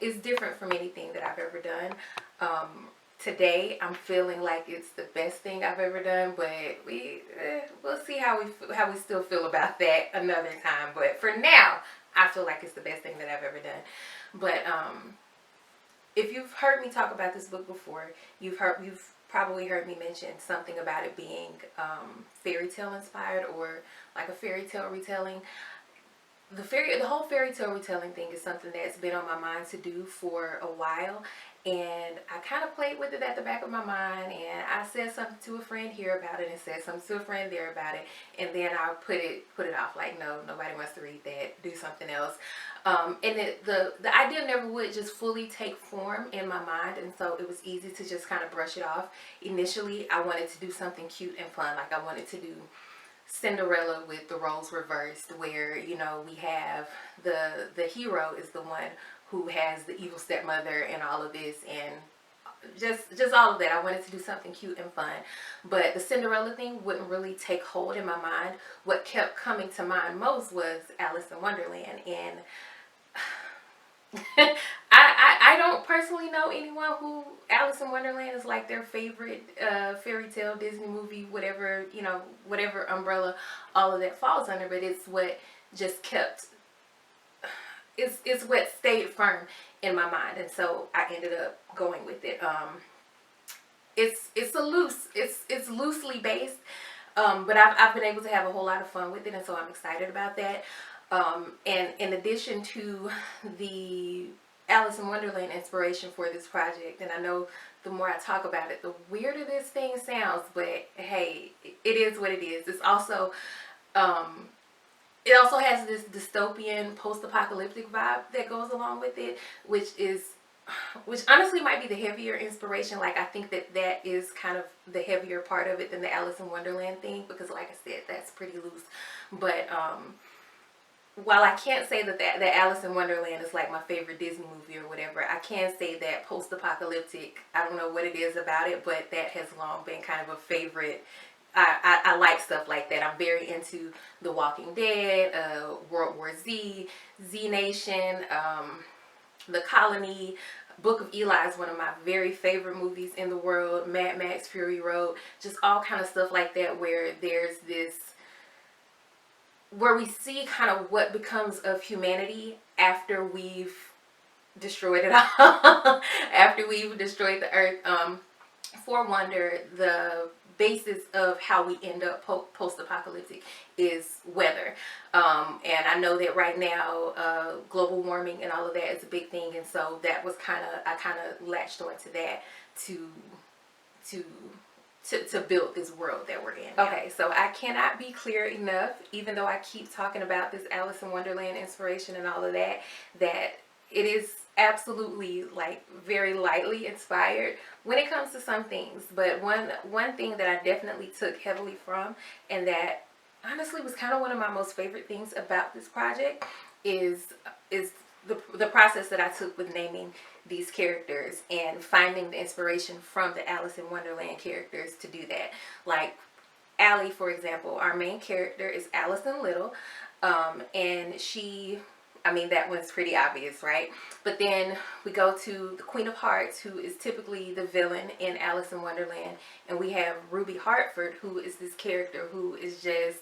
it's different from anything that I've ever done. Today I'm feeling like it's the best thing I've ever done, but we'll see how we still feel about that another time. But for now, I feel like it's the best thing that I've ever done. But if you've heard me talk about this book before, you've probably heard me mention something about it being fairy tale inspired, or like a fairy tale retelling. The whole fairy tale retelling thing is something that's been on my mind to do for a while, and I kind of played with it at the back of my mind, and I said something to a friend here about it, and said something to a friend there about it, and then I put it off, like, no, nobody wants to read that, do something else. And the idea never would just fully take form in my mind, and so it was easy to just kind of brush it off. Initially, I wanted to do something cute and fun, like I wanted to do Cinderella with the roles reversed, where, you know, we have the hero is the one who has the evil stepmother and all of this, and just all of that. I wanted to do something cute and fun, but the Cinderella thing wouldn't really take hold in my mind. What kept coming to mind most was Alice in Wonderland, and I don't personally know anyone who Alice in Wonderland is like their favorite fairy tale, Disney movie, whatever, you know, whatever umbrella all of that falls under, but it's what just kept, it's what stayed firm in my mind, and so I ended up going with it. It's loosely based, but I've been able to have a whole lot of fun with it, and so I'm excited about that. And in addition to the Alice in Wonderland inspiration for this project, and I know the more I talk about it, the weirder this thing sounds, but hey, it is what it is. It's also, it also has this dystopian, post-apocalyptic vibe that goes along with it, which honestly might be the heavier inspiration. Like, I think that is kind of the heavier part of it than the Alice in Wonderland thing, because like I said, that's pretty loose. But while I can't say that Alice in Wonderland is like my favorite Disney movie or whatever, I can say that post-apocalyptic, I don't know what it is about it, but that has long been kind of a favorite. I like stuff like that. I'm very into The Walking Dead, World War Z, Z Nation, The Colony. Book of Eli is one of my very favorite movies in the world. Mad Max Fury Road, just all kind of stuff like that, where there's this, where we see kind of what becomes of humanity after we've destroyed it all. After we've destroyed the earth. For Wonder, the basis of how we end up post-apocalyptic is weather. And I know that right now global warming and all of that is a big thing, and so that was I kind of latched onto that to build this world that we're in. Okay, so I cannot be clear enough, even though I keep talking about this Alice in Wonderland inspiration and all of that, that it is absolutely like very lightly inspired when it comes to some things. But one thing that I definitely took heavily from, and that honestly was kind of one of my most favorite things about this project, is the process that I took with naming these characters and finding the inspiration from the Alice in Wonderland characters to do that. Like Allie, for example, our main character is Allison Little, and she, I mean, that one's pretty obvious, right? But then we go to the Queen of Hearts, who is typically the villain in Alice in Wonderland, and we have Ruby Hartford, who is this character who is just,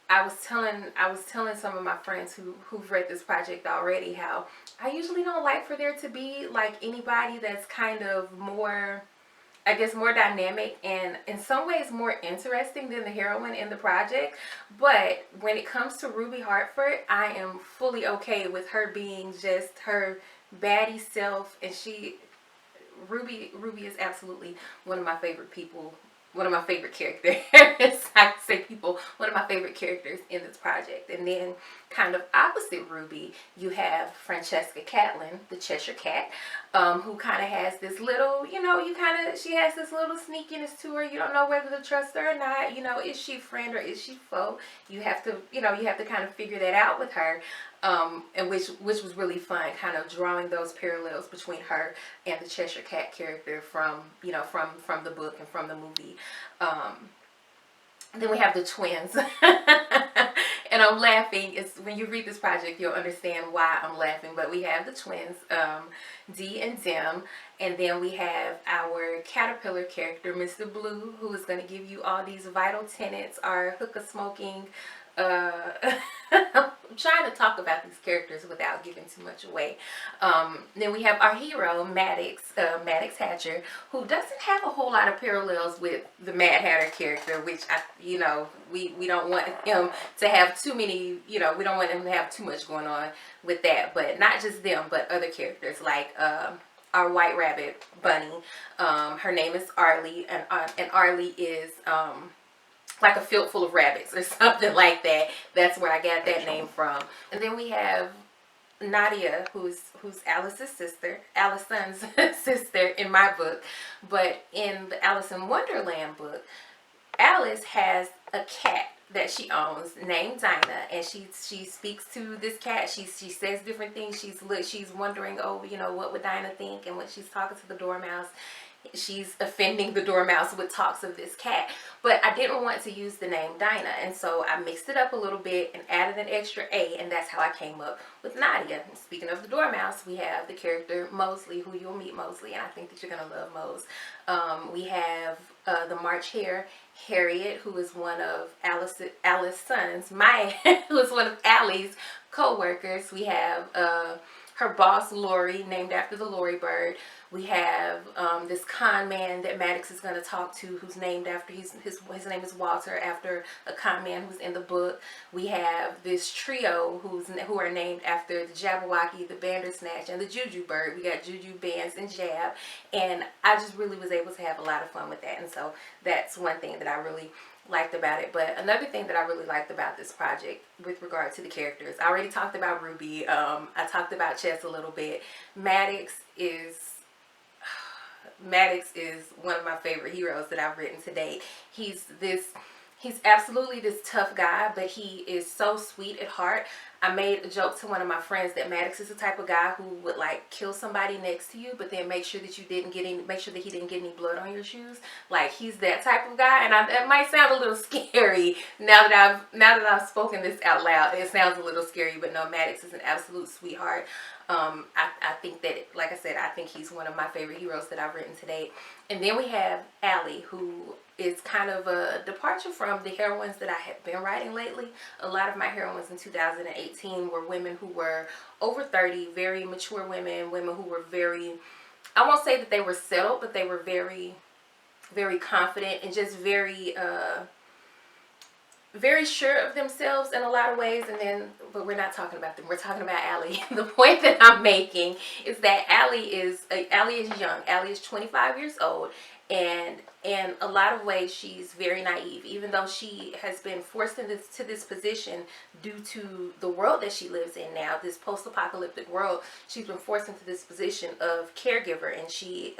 I was telling some of my friends who've read this project already how I usually don't like for there to be like anybody that's kind of more, I guess, more dynamic and in some ways more interesting than the heroine in the project. But when it comes to Ruby Hartford, I am fully okay with her being just her baddie self, and Ruby is absolutely one of my favorite people. One of my favorite characters. I say people, one of my favorite characters in this project. And then kind of opposite Ruby, you have Francesca Catlin, the Cheshire Cat, who kind of has this little, you know, she has this little sneakiness to her. You don't know whether to trust her or not. You know, is she friend or is she foe? You have to kind of figure that out with her. And which was really fun, kind of drawing those parallels between her and the Cheshire Cat character from the book and from the movie. Then we have the twins, And I'm laughing. It's when you read this project, you'll understand why I'm laughing. But we have the twins, D and Dim, and then we have our caterpillar character, Mr. Blue, who is going to give you all these vital tenets, our hookah smoking. I'm trying to talk about these characters without giving too much away. Then we have our hero, Maddox Hatcher, who doesn't have a whole lot of parallels with the Mad Hatter character, which we don't want him to have too many, we don't want him to have too much going on with that. But not just them, but other characters like our White Rabbit Bunny. Her name is Arlie, and Arlie is like a field full of rabbits or something like that. That's where I got that name from. And then we have Nadia, who's Alice's sister, Alison's sister in my book. But in the Alice in Wonderland book, Alice has a cat that she owns named Dinah, and she speaks to this cat. She says different things. She's wondering, what would Dinah think? And when she's talking to the dormouse, she's offending the dormouse with talks of this cat. But I didn't want to use the name Dinah, and so I mixed it up a little bit and added an extra A, and that's how I came up with Nadia. And speaking of the dormouse, we have the character Mosley, who you'll meet Mosley, and I think that you're gonna love Mose. We have the March Hare Harriet, who is one of Alice's sons, who is one of Allie's co-workers. We have her boss Lori, named after the Lori bird. We have this con man that Maddox is going to talk to, who's named after his name is Walter, after a con man who's in the book. We have this trio who are named after the Jabberwocky, the Bandersnatch, and the Juju bird. We got Juju, Bands, and Jab, and I just really was able to have a lot of fun with that. And so that's one thing that I really liked about it. But another thing that I really liked about this project with regard to the characters, I already talked about Ruby. I talked about Chess a little bit. Maddox is one of my favorite heroes that I've written to date. He's absolutely this tough guy, but he is so sweet at heart. I made a joke to one of my friends that Maddox is the type of guy who would like kill somebody next to you, but then make sure that he didn't get any blood on your shoes. Like, he's that type of guy, and that might sound a little scary now that I've spoken this out loud. It sounds a little scary, but no, Maddox is an absolute sweetheart. I think that, like I said, I think he's one of my favorite heroes that I've written to date. And then we have Allie, who is kind of a departure from the heroines that I have been writing lately. A lot of my heroines in 2018 were women who were over 30, very mature women who were very, I won't say that they were settled, but they were very, very confident and just very sure of themselves in a lot of ways. But we're not talking about them. We're talking about Allie. The point that I'm making is that Allie is young. Allie is 25 years old, and in a lot of ways she's very naive. Even though she has been forced into this position due to the world that she lives in now, this post-apocalyptic world, she's been forced into this position of caregiver, and she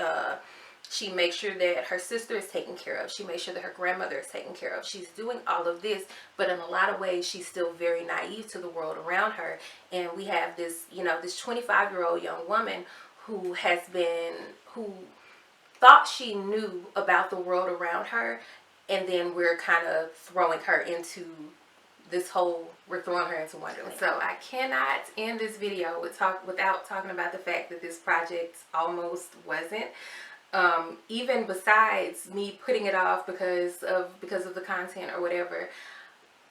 makes sure that her sister is taken care of. She makes sure that her grandmother is taken care of. She's doing all of this, but in a lot of ways, she's still very naive to the world around her. And we have this, this 25-year-old young woman who thought she knew about the world around her, and then we're kind of throwing her into Wonderland. So I cannot end this video without talking about the fact that this project almost wasn't. Even besides me putting it off because of the content or whatever,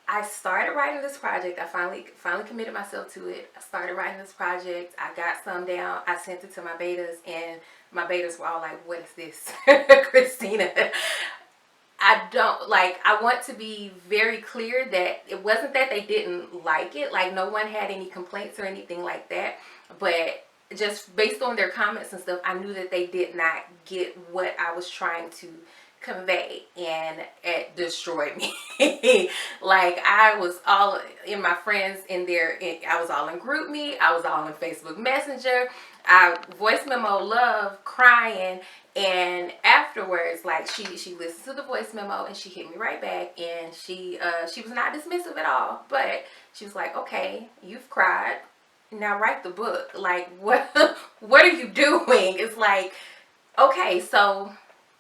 I started writing this project. I finally committed myself to it. I started writing this project. I got some down. I sent it to my betas, and my betas were all like, "What is this, Christina?" I want to be very clear that it wasn't that they didn't like it. Like, no one had any complaints or anything like that, but just based on their comments and stuff, I knew that they did not get what I was trying to convey, and it destroyed me. Like, I was all in my friends I was all in GroupMe, I was all in Facebook Messenger, I voice memo love, crying, and afterwards, like, she listened to the voice memo and she hit me right back, and she was not dismissive at all, but she was like, "Okay, you've cried. Now write the book." Like, what are you doing? It's like, okay, so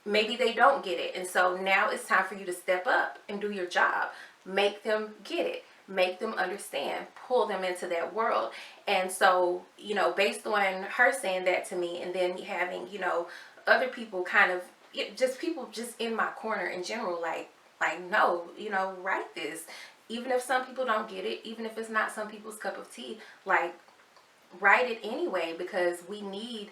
maybe they don't get it, and so now it's time for you to step up and do your job. Make them get it. make them understand, pull them into that world. And so, you know, based on her saying that to me, and then having, you know, other people kind of, just people just in my corner in general, like no, you know, write this. Even if some people don't get it, even if it's not some people's cup of tea, like, write it anyway, because we need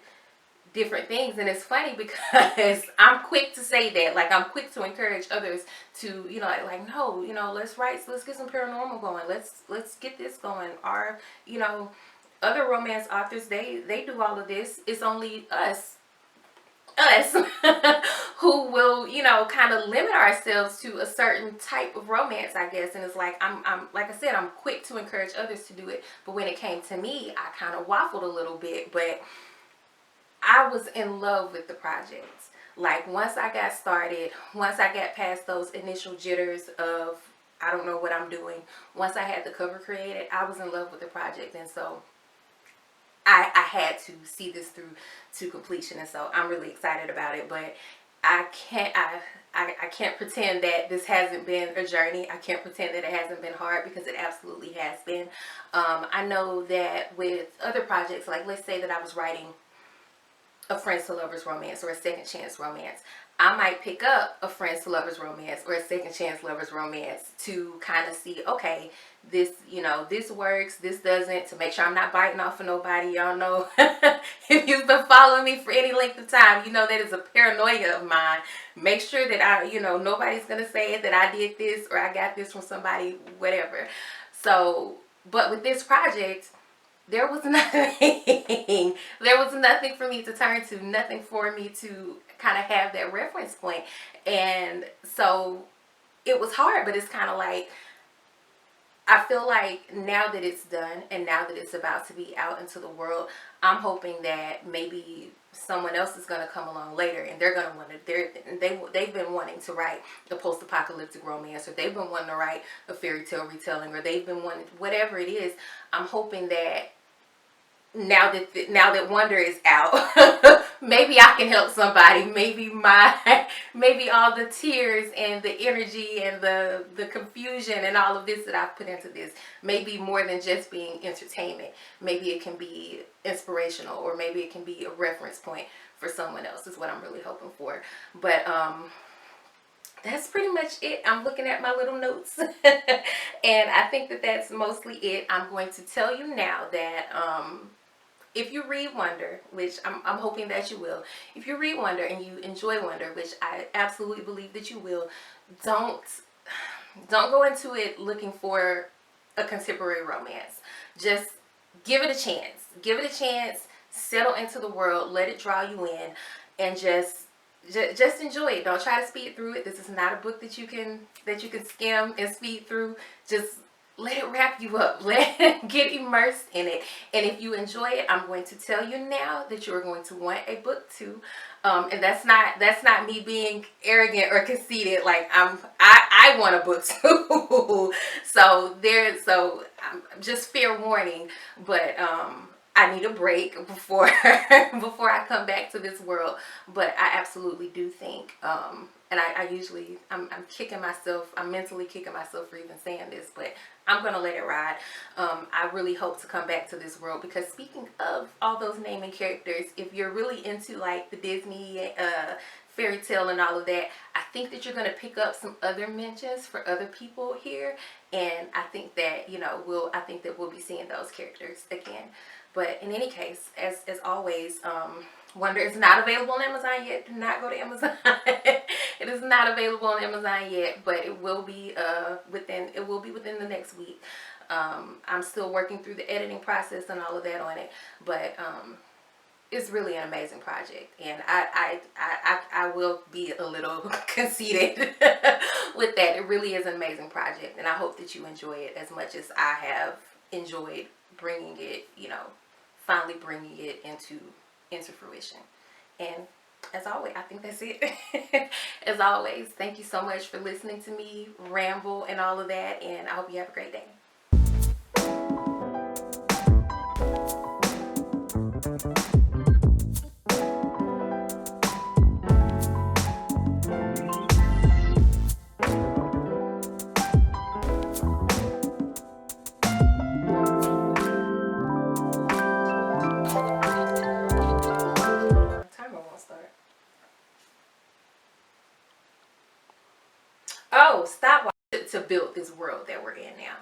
different things. And it's funny because I'm quick to say that, like, I'm quick to encourage others to, you know, like, no, you know, let's get some paranormal going, let's get this going. Our, you know, other romance authors, they do all of this. It's only us who will, you know, kind of limit ourselves to a certain type of romance, I guess. And it's like, I'm like I said, I'm quick to encourage others to do it, but when it came to me, I kind of waffled a little bit. But I was in love with the project. Like, once I got started, once I got past those initial jitters of, I don't know what I'm doing, once I had the cover created, I was in love with the project. And so I had to see this through to completion. And so I'm really excited about it. But I can't pretend that this hasn't been a journey. I can't pretend that it hasn't been hard, because it absolutely has been. I know that with other projects, like, let's say that I was writing a friends to lovers romance or a second chance romance, I might pick up a friends to lovers romance or a second chance lovers romance to kind of see, okay, this, you know, this works, this doesn't, to make sure I'm not biting off of nobody. Y'all know, if you've been following me for any length of time, you know that is a paranoia of mine. Make sure that I, you know, nobody's gonna say that I did this or I got this from somebody, whatever. So, but with this project, there was nothing. There was nothing for me to turn to, nothing for me to kind of have that reference point. And so it was hard, but it's kind of like, I feel like now that it's done and now that it's about to be out into the world, I'm hoping that maybe someone else is going to come along later and they're going to want to, they've been wanting to write a post-apocalyptic romance, or they've been wanting to write a fairy tale retelling, or they've been wanting, whatever it is. I'm hoping that now that Wonder is out, maybe I can help somebody. Maybe all the tears and the energy and the confusion and all of this that I've put into this, maybe more than just being entertainment. Maybe it can be inspirational, or maybe it can be a reference point for someone else, is what I'm really hoping for. But that's pretty much it. I'm looking at my little notes and I think that that's mostly it. I'm going to tell you now that if you read Wonder, which I'm hoping that you will, if you read Wonder and you enjoy Wonder, which I absolutely believe that you will, don't go into it looking for a contemporary romance. Just give it a chance. Give it a chance. Settle into the world. Let it draw you in, and just enjoy it. Don't try to speed through it. This is not a book that you can skim and speed through. Just let it wrap you up. Get immersed in it. And if you enjoy it, I'm going to tell you now that you are going to want a book 2. And that's not me being arrogant or conceited. Like, I want a book 2. so just fair warning. But I need a break before I come back to this world. But I absolutely do think, and I'm kicking myself, I'm mentally kicking myself for even saying this, but I'm going to let it ride. I really hope to come back to this world, because speaking of all those naming characters, if you're really into like the Disney fairy tale and all of that, I think that you're going to pick up some other mentions for other people here. And I think that, you know, we'll be seeing those characters again. But in any case, as always, Wonder is not available on Amazon yet. Do not go to Amazon. It is not available on Amazon yet, but it will be within the next week. I'm still working through the editing process and all of that on it, but it's really an amazing project, and I will be a little conceited with that. It really is an amazing project, and I hope that you enjoy it as much as I have enjoyed bringing it, you know, finally bringing it into fruition. And as always, I think that's it. As always, thank you so much for listening to me ramble and all of that, and I hope you have a great day. to build this world that we're in now.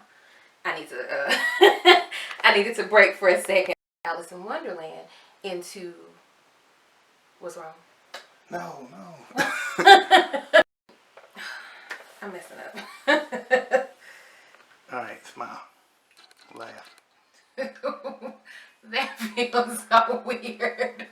I need to I needed to break for a second. Alice in Wonderland into what's wrong? No. I'm messing up. All right, smile, laugh. That feels so weird.